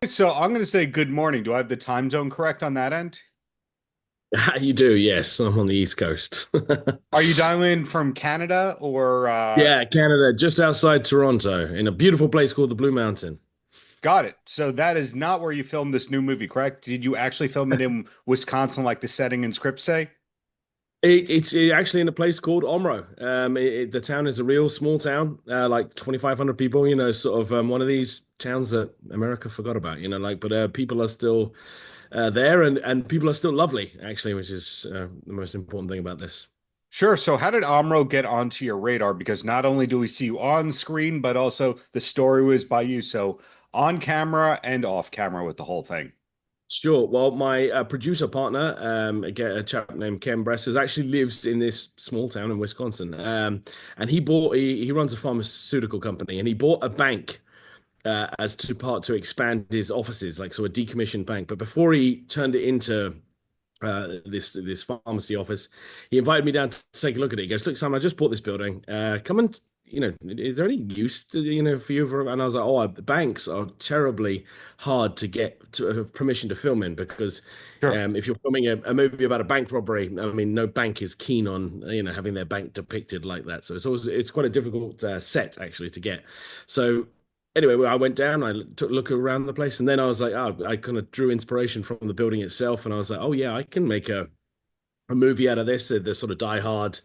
So I'm going to say good morning. Do I have the time zone correct on that end? You do, yes. I'm on the East Coast. Are you dialing in from Canada or Yeah, Canada, just outside Toronto, in a beautiful place called the Blue Mountain. got it? So that is not where you filmed this new movie, correct? Did you actually film it in Wisconsin like the setting and script say? It's actually in a place called Omro. The town is a real small town, like 2,500 people. Sort of one of these towns that America forgot about. But people are still there, and people are still lovely, actually, which is the most important thing about this. Sure. So how did Omro get onto your radar? Because not only do we see you on screen, but also the story was by you. So on camera and off camera with the whole thing. Sure. Well, my producer partner, again, a chap named Ken Bressers, actually lives in this small town in Wisconsin. And he runs a pharmaceutical company, and he bought a bank as to part to expand his offices, like so a decommissioned bank. But before he turned it into this pharmacy office. He invited me down to take a look at it. He goes, "Look, Sam, I just bought this building. Come and is there any use to for you?" And I was like, "Oh, the banks are terribly hard to get to have permission to film in because Sure. if you're filming a movie about a bank robbery, I mean, no bank is keen on having their bank depicted like that. So it's quite a difficult set actually to get. So anyway, well, I went down, I took a look around the place, and then I was like, oh, I kind of drew inspiration from the building itself, and I was like, oh yeah, I can make a movie out of this, the sort of Die Hard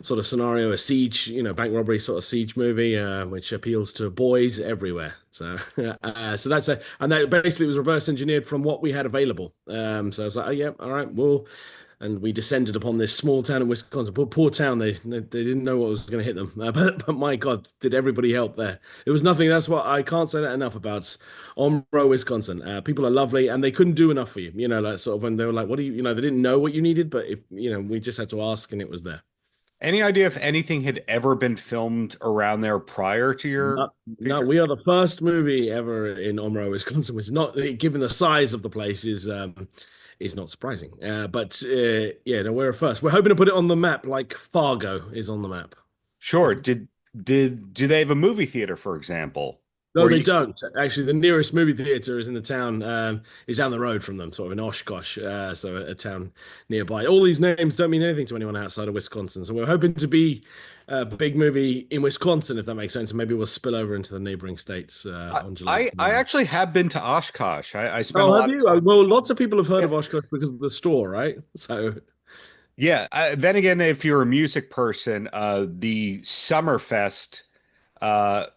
sort of scenario, a siege, bank robbery sort of siege movie, which appeals to boys everywhere. So, so that's and that basically was reverse engineered from what we had available. So I was like, oh yeah, all right, well, and we descended upon this small town in Wisconsin. Poor town, they didn't know what was going to hit them. But my God, did everybody help there? It was nothing. That's what I can't say that enough about Omro, Wisconsin. People are lovely, and they couldn't do enough for you. Like sort of when they were like, "What do you?" They didn't know what you needed, but if we just had to ask, and it was there. Any idea if anything had ever been filmed around there prior to your No, no, feature? we are the first movie ever in Omro, Wisconsin, which is not, given the size of the place, is not surprising. But yeah, no, we're a first. We're hoping to put it on the map, like Fargo is on the map. Sure. Did do they have a movie theater, for example, No, where they you don't. Actually, the nearest movie theater is in the town, is down the road from them, sort of in Oshkosh, so a town nearby. All these names don't mean anything to anyone outside of Wisconsin. So we're hoping to be a big movie in Wisconsin, if that makes sense, and maybe we'll spill over into the neighboring states on July I 29th. actually have been to Oshkosh. I spent a Oh, have lot of you? time. Well, lots of people have heard Yeah. of Oshkosh because of the store, right? So, Yeah. Then again, if you're a music person, the Summerfest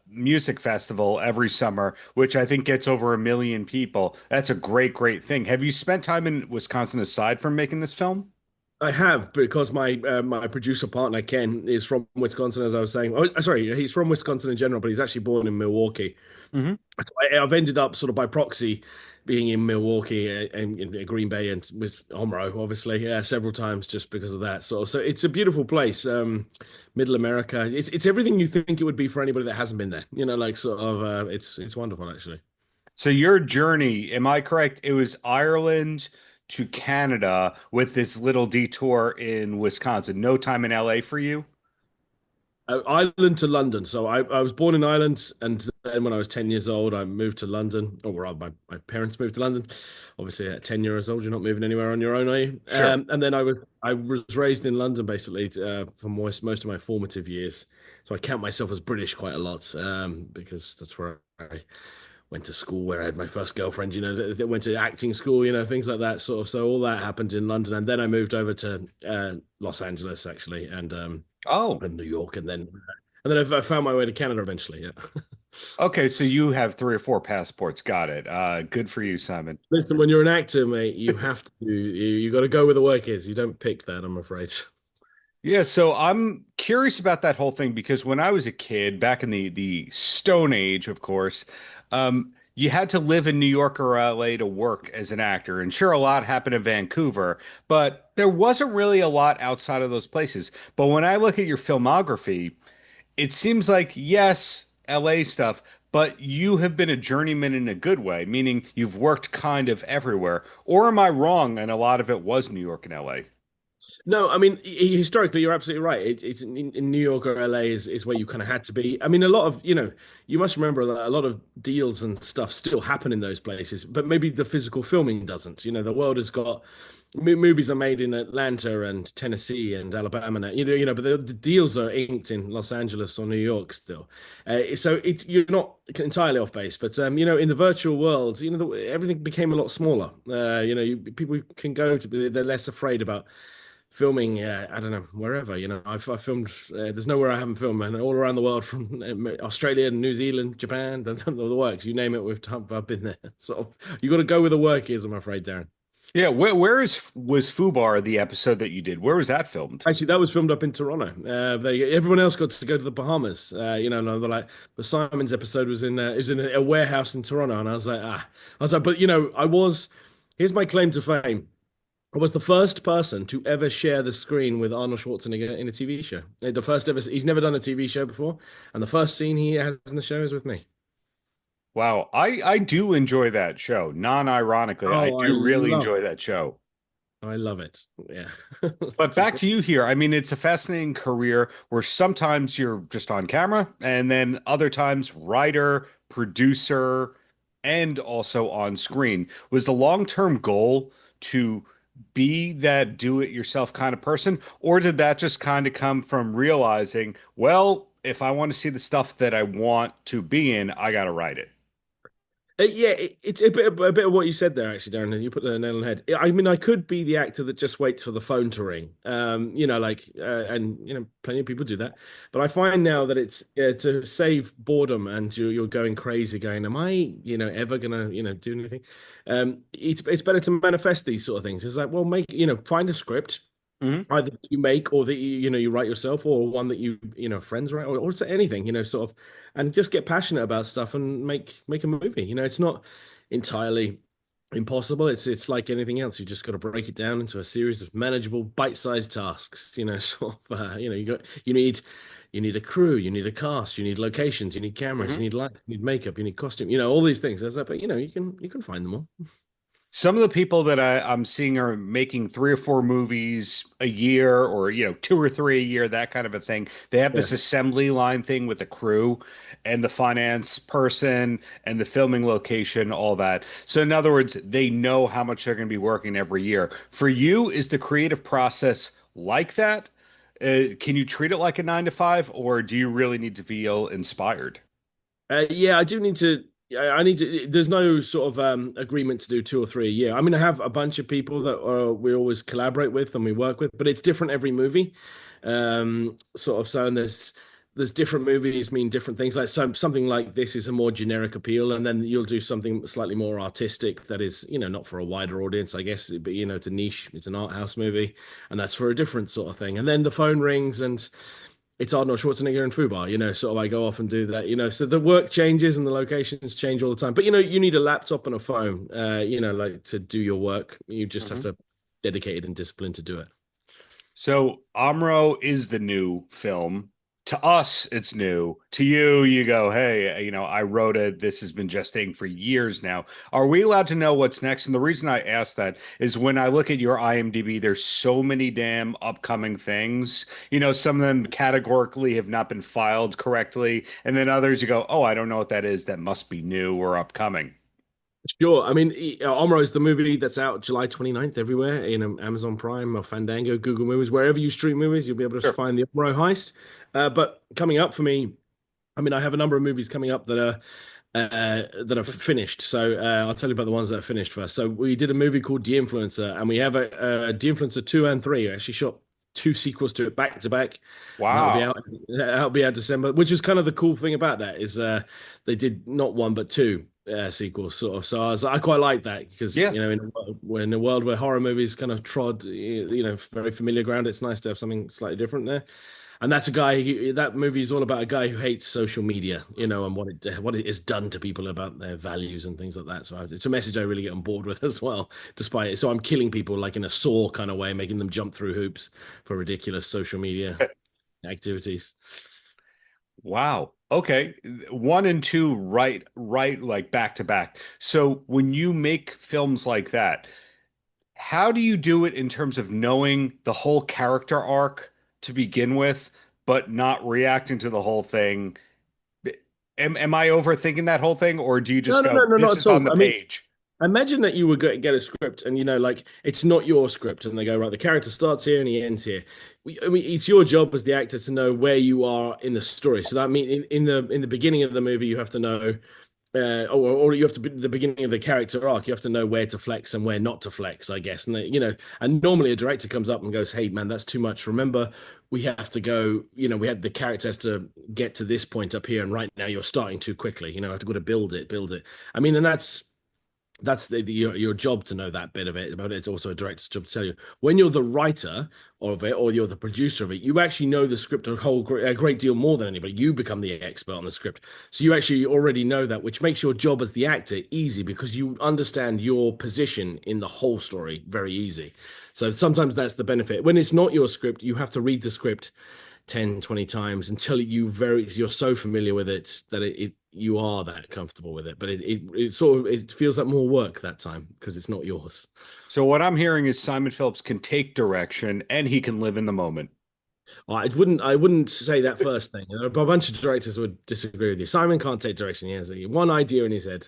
music festival every summer, which I think gets over 1 million people. That's a great thing. Have you spent time in Wisconsin aside from making this film? I have because my producer partner Ken is from Wisconsin, as I was saying. Oh, sorry, he's from Wisconsin in general, but he's actually born in Milwaukee. Hmm. I've ended up sort of by proxy being in Milwaukee and in Green Bay and with Omro, obviously, several times just because of that. So it's a beautiful place, Middle America. It's everything you think it would be for anybody that hasn't been there. Like sort of, it's wonderful actually. So your journey, am I correct? It was Ireland to Canada with this little detour in Wisconsin. No time in LA for you? Ireland to London. So I was born in Ireland, and then when I was 10 years old, I moved to London. Or well, my parents moved to London. Obviously, at 10 years old, you're not moving anywhere on your own, are you? Sure. And then I was raised in London basically for most of my formative years. So I count myself as British quite a lot because that's where I went to school, where I had my first girlfriend. That went to acting school, things like that. Sort of. So all that happened in London, and then I moved over to Los Angeles actually, Oh, and New York, and then I found my way to Canada eventually. Yeah. okay. So you have three or four passports. Got it. Good for you, Simon. Listen, when you're an actor, mate, you have to you got to go where the work is. You don't pick that, I'm afraid. Yeah, so I'm curious about that whole thing because when I was a kid, back in the Stone Age, of course, you had to live in New York or LA to work as an actor. And sure, a lot happened in Vancouver, but there wasn't really a lot outside of those places. But when I look at your filmography, it seems like, yes, LA stuff, but you have been a journeyman in a good way, meaning you've worked kind of everywhere. Or am I wrong? And a lot of it was New York and LA. No, I mean historically, you're absolutely right. It's in New York or LA is where you kind of had to be. I mean, a lot of you must remember that a lot of deals and stuff still happen in those places, but maybe the physical filming doesn't. The world has got movies are made in Atlanta and Tennessee and Alabama now. But the deals are inked in Los Angeles or New York still. So you're not entirely off base, but in the virtual world, everything became a lot smaller. People can go to they're less afraid about filming. I don't know, wherever. I've filmed. There's nowhere I haven't filmed, and all around the world, from Australia, New Zealand, Japan, the works. You name it, I've been there. Sort of, you got to go where the work is. I'm afraid, Darren. Yeah, where was Fubar, the episode that you did? Where was that filmed? Actually, that was filmed up in Toronto. Everyone else got to go to the Bahamas. And they're like, the Simons episode was in a warehouse in Toronto, and I was like, but here's my claim to fame. I was the first person to ever share the screen with Arnold Schwarzenegger in a TV show. The first ever, he's never done a TV show before, and the first scene he has in the show is with me. Wow, I do enjoy that show. Non-ironically, I Oh, do really enjoy that show. I love it. Yeah. But back to you here. I mean, it's a fascinating career where sometimes you're just on camera, and then other times writer, producer, and also on screen. Was the long-term goal to be that do-it-yourself kind of person, or did that just kind of come from realizing, well, if I want to see the stuff that I want to be in, I got to write it? Yeah, it's a bit of what you said there, actually, Darren. You put the nail on the head. I mean, I could be the actor that just waits for the phone to ring. And plenty of people do that. But I find now that it's to save boredom, and you're going crazy, going, "Am I, ever gonna, do anything?" It's better to manifest these sort of things. It's like, well, find a script, Mhm. either that you make, or that you write yourself, or one that friends write, or anything, sort of, and just get passionate about stuff and make a movie. It's not entirely impossible. It's like anything else. You just got to break it down into a series of manageable bite-sized tasks. Sort of, you need a crew, you need a cast, you need locations, you need cameras, you Mhm. need light, you need makeup, you need costume, all these things. But you can find them all. Some of the people that I'm seeing are making 3 or 4 movies a year, or 2 or 3 a year, that kind of a thing. They have Yeah. this assembly line thing with the crew and the finance person and the filming location, all that. So in other words, they know how much they're going to be working every year. For you, is the creative process like that? Can you treat it like a 9 to 5, or do you really need to feel inspired? Yeah, I do need to. I need to. There's no sort of agreement to do 2 or 3 a year. I mean, I have a bunch of people that we always collaborate with and we work with, but it's different every movie. Sort of. So, and there's different movies mean different things. Like something like this is a more generic appeal, and then you'll do something slightly more artistic that is, not for a wider audience, I guess. But it's a niche. It's an art house movie, and that's for a different sort of thing. And then the phone rings, and it's Arnold Schwarzenegger and Fubar, sort of I go off and do that, so the work changes and the locations change all the time. But you need a laptop and a phone, like to do your work. You just have to dedicated and disciplined to do it. So Omro is the new film. To us, it's new. To you, you go, hey, I wrote it. This has been gestating for years now. Are we allowed to know what's next? And the reason I ask that is when I look at your IMDb, there's so many damn upcoming things. Some of them categorically have not been filed correctly. And then others you go, oh, I don't know what that is. That must be new or upcoming. Sure. I mean, Omro is the movie that's out July 29th everywhere, Amazon Prime or Fandango, Google Movies, wherever you stream movies, you'll be able to Sure. find the Omro Heist. But coming up for me, I mean, I have a number of movies coming up that are finished. So I'll tell you about the ones that are finished first. So we did a movie called The Influencer, and we have a The Influencer 2 and 3. We actually shot two sequels to it back to back, and that'll be Wow. out. That'll be out December. Which is kind of the cool thing about that is they did not one but two sequels, sort of. So I quite like that because Yeah. in a world where horror movies kind of trod very familiar ground, it's nice to have something slightly different there. And that's a guy. That movie is all about a guy who hates social media, and what it has done to people about their values and things like that. So it's a message I really get on board with as well. Despite it, so I'm killing people like in a Saw kind of way, making them jump through hoops for ridiculous social media activities. Wow. Okay. 1 and 2, right, like back to back. So when you make films like that, how do you do it in terms of knowing the whole character arc to begin with, but not reacting to the whole thing? Am I overthinking that whole thing, or do you No, just no, no, go, no, this not at is on all. the I mean, page? imagine that you would get a script and like it's not your script and they go, right, the character starts here and he ends here. I mean, it's your job as the actor to know where you are in the story. So that means in the beginning of the movie, you have to know or you have to be the beginning of the character arc. You have to know where to flex and where not to flex, I guess. And and normally a director comes up and goes, "Hey, man, that's too much. Remember, we have to go. We had the character has to get to this point up here, and right now you're starting too quickly. I have to go to build it, build it. I mean, and that's your job to know that bit of it, but it's also a director's job to tell you when you're the writer of it or you're the producer of it. You actually know the script a great deal more than anybody. You become the expert on the script, so you actually already know that, which makes your job as the actor easy because you understand your position in the whole story very easy. So sometimes that's the benefit. When it's not your script, you have to read the script 10, 20 times until you're so familiar with it that you are that comfortable with it. But it sort of it feels like more work that time because it's not yours. So what I'm hearing is Simon Phillips can take direction and he can live in the moment. I wouldn't say that first thing. A bunch of directors would disagree with you. Simon can't take direction. He has one idea in his head.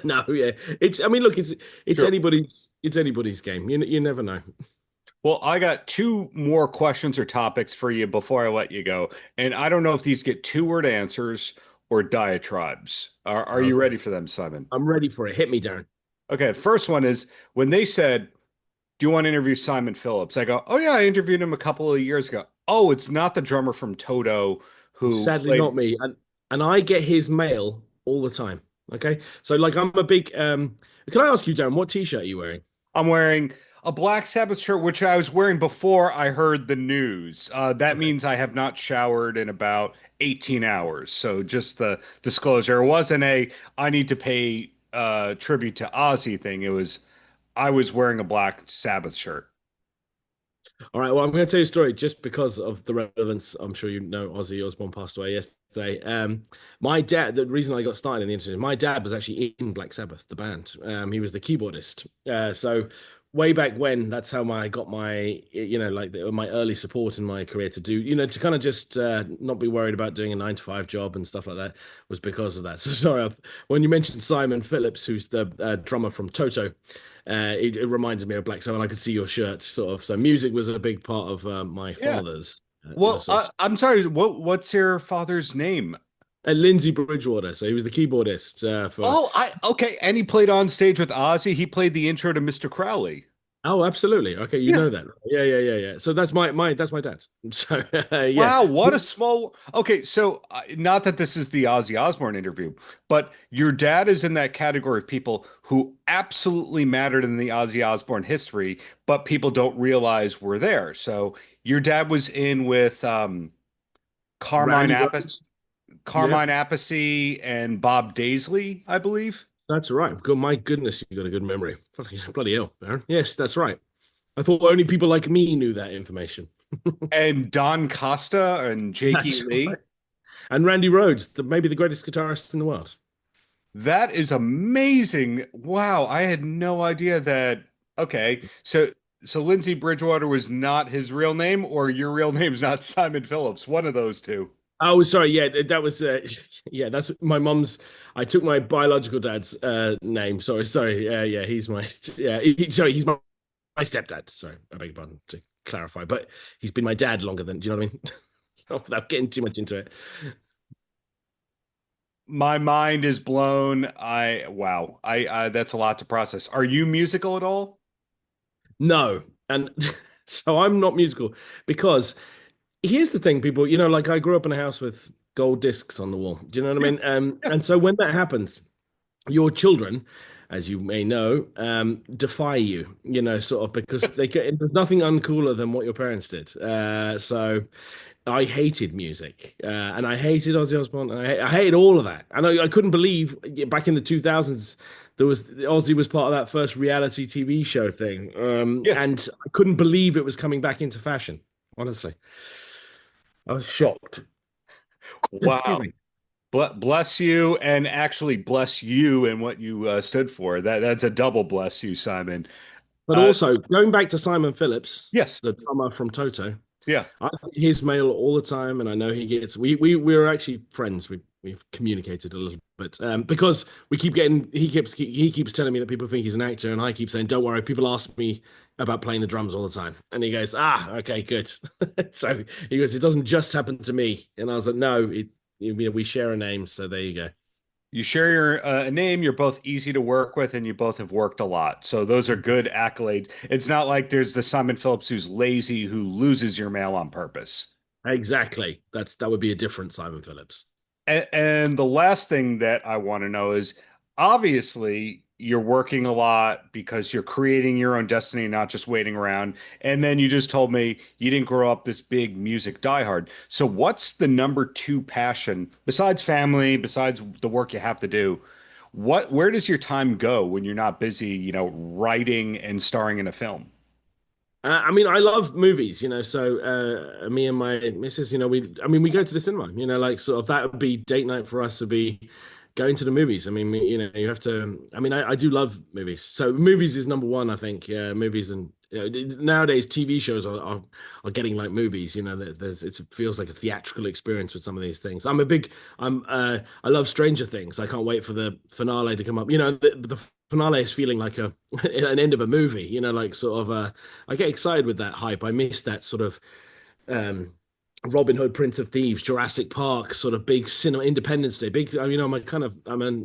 No, yeah. I mean, look, it's Sure. anybody's game. You never know. Well, I got two more questions or topics for you before I let you go. And I don't know if these get two-word answers or diatribes. Are you Okay. ready for them, Simon? I'm ready for it. Hit me, Darren. Okay, the first one is when they said, "Do you want to interview Simon Phillips?" I go, "Oh yeah, I interviewed him a couple of years ago." Oh, it's not the drummer from Toto who Sadly, not played. me. And I get his mail all the time. Okay. So like I'm a big can I ask you, Darren, what t-shirt are you wearing? I'm wearing a Black Sabbath shirt, which I was wearing before I heard the news. That Okay. means I have not showered in about 18 hours. So just the disclosure, it wasn't I need to pay tribute to Ozzy thing. It was I was wearing a Black Sabbath shirt. All right. Well, I'm going to tell you a story just because of the relevance. I'm sure you know Ozzy Osbourne passed away yesterday. My dad, the reason I got started in the industry, my dad was actually in Black Sabbath, the band. He was the keyboardist. So way back when, that's how I got my, like my early support in my career to do, to kind of just not be worried about doing a 9 to 5 job and stuff like that was because of that. So sorry, when you mentioned Simon Phillips, who's the drummer from Toto. It reminded me of Black Sabbath. I could see your shirt, sort of. So music was a big part of my Yeah. father's, Well, sort of. I'm sorry. What's your father's name? Lindsay Bridgewater. So he was the keyboardist for. Oh, I okay. And he played on stage with Ozzy. He played the intro to Mr. Crowley. Oh, absolutely. Okay, you Yeah. know that. Yeah, yeah, yeah, yeah. So that's my dad. So yeah. Wow, what a small. Okay, so not that this is the Ozzy Osbourne interview, but your dad is in that category of people who absolutely mattered in the Ozzy Osbourne history, but people don't realize were there. So your dad was in with Carmine Randy Appice, Rhodes. Yeah, Carmine Appice and Bob Daisley, I believe, that's right. God, my goodness, you got a good memory. Bloody hell, Aaron. Yes, that's right. I thought only people like me knew that information. and Don Costa and Jakey That's Lee. right. And Randy Rhodes, maybe the greatest guitarist in the world. That is amazing. Wow, I had no idea that. Okay, so Lindsay Bridgewater was not his real name, or your real name's not Simon Phillips. One of those two. Oh, sorry. Yeah, that was yeah. That's my mum's. I took my biological dad's name. Sorry. Yeah, he's my yeah. Sorry, he's my stepdad. Sorry, I beg your pardon to clarify, but he's been my dad longer than. Do you know what I mean? So, without getting too much into it. My mind is blown. I wow. I that's a lot to process. Are you musical at all? No, and so I'm not musical because here's the thing, people. Like I grew up in a house with gold discs on the wall. Do you know what I Yeah, mean? yeah. And so when that happens, your children, as you may know, defy you, sort of because there's nothing uncooler than what your parents did. So I hated music, and I hated Ozzy Osbourne, and I hated all of that. And I couldn't believe back in the 2000s there was Ozzy was part of that first reality TV show thing, Yeah. and I couldn't believe it was coming back into fashion. Honestly, I was shocked. Excuse Wow. me. Bless you, and actually bless you and what you stood for. That's a double bless you, Simon. But also going back to Simon Phillips, Yes. the drummer from Toto, Yeah. I get his mail all the time, and I know he gets. We're actually friends. We've communicated a little bit because we keep getting. He keeps telling me that people think he's an actor, and I keep saying, "Don't worry." People ask me about playing the drums all the time, and he goes, "Ah, okay, good." So he goes, "It doesn't just happen to me," and I was like, "No, we share a name, so there you go." You share your name, you're both easy to work with, and you both have worked a lot. So those are good accolades. It's not like there's the Simon Phillips who's lazy, who loses your mail on purpose. Exactly. That would be a different Simon Phillips. And the last thing that I want to know is obviously you're working a lot because you're creating your own destiny, not just waiting around. And then you just told me you didn't grow up this big music diehard. So what's the number two passion besides family, besides the work you have to do? Where does your time go when you're not busy, writing and starring in a film? I mean, I love movies, so me and my missus, we go to the cinema, like sort of that would be date night for us to be going to the movies. I mean, you have to, I do love movies. So movies is number one, I think. Movies and nowadays TV shows are getting like movies, it feels like a theatrical experience with some of these things. I love Stranger Things. I can't wait for the finale to come up. The finale is feeling like an end of a movie, like sort of I get excited with that hype. I miss that sort of um Robin Hood, Prince of Thieves, Jurassic Park, sort of big cinema, Independence Day, big. I'm an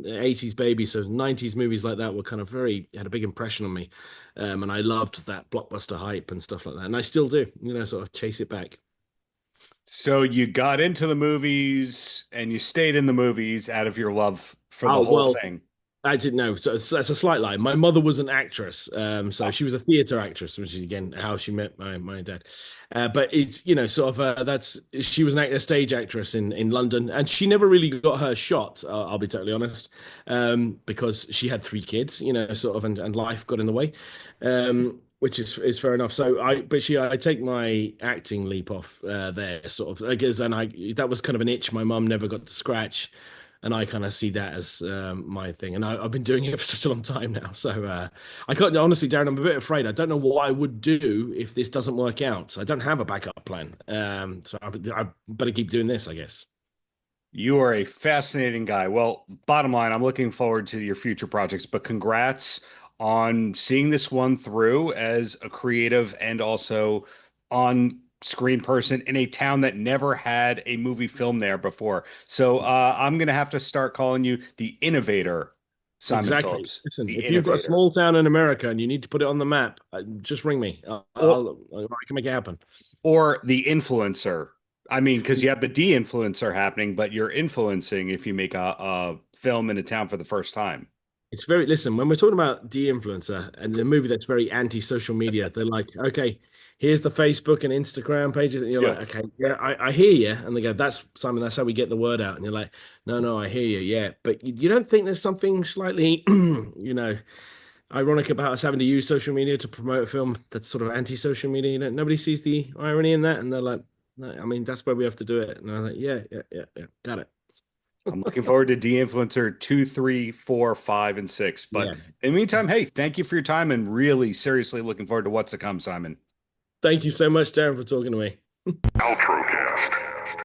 '80s baby, so '90s movies like that were kind of had a big impression on me, and I loved that blockbuster hype and stuff like that, and I still do, sort of chase it back. So you got into the movies and you stayed in the movies out of your love for the Oh whole well, thing. I didn't know. So that's a slight lie. My mother was an actress. So Oh, she was a theater actress, which is again how she met my dad. But it's, sort of she was a stage actress in London, and she never really got her shot. I'll be totally honest, because she had three kids, sort of, and life got in the way. Which is fair enough. I take my acting leap off there, sort of, because and I that was kind of an itch my mum never got to scratch, and I kind of see that as my thing. And I've been doing it for such a long time now. So I can't, honestly, Darren, I'm a bit afraid. I don't know what I would do if this doesn't work out. I don't have a backup plan. I better keep doing this, I guess. you are a fascinating guy. Well, bottom line, I'm looking forward to your future projects, but congrats on seeing this one through as a creative and also on screen person in a town that never had a movie film there before. So I'm going to have to start calling you the innovator, Simon Exactly. Phillips, Listen, the if you've got a innovator. small town in America and you need to put it on the map, just ring me. Or I can make it happen. or the influencer. I mean, because you have the de-influencer happening, but you're influencing if you make a film in a town for the first time. It's very, listen, when we're talking about de-influencer and a movie that's very anti-social media, they're like, okay, here's the Facebook and Instagram pages. And you're Yeah. like, okay, yeah, I hear you. And they go, that's Simon, that's how we get the word out. And you're like, no, no, I hear you. Yeah. But you don't think there's something slightly, ironic about us having to use social media to promote a film that's sort of anti-social media? Nobody sees the irony in that. And they're like, no, I mean, that's where we have to do it. And I'm like, yeah, yeah, yeah, yeah, got it. I'm looking forward to de-influencer two, three, four, five, and six. But Yeah. in the meantime, hey, thank you for your time and really seriously looking forward to what's to come, Simon. Thank you so much, Darren, for talking to me. Paltrocast.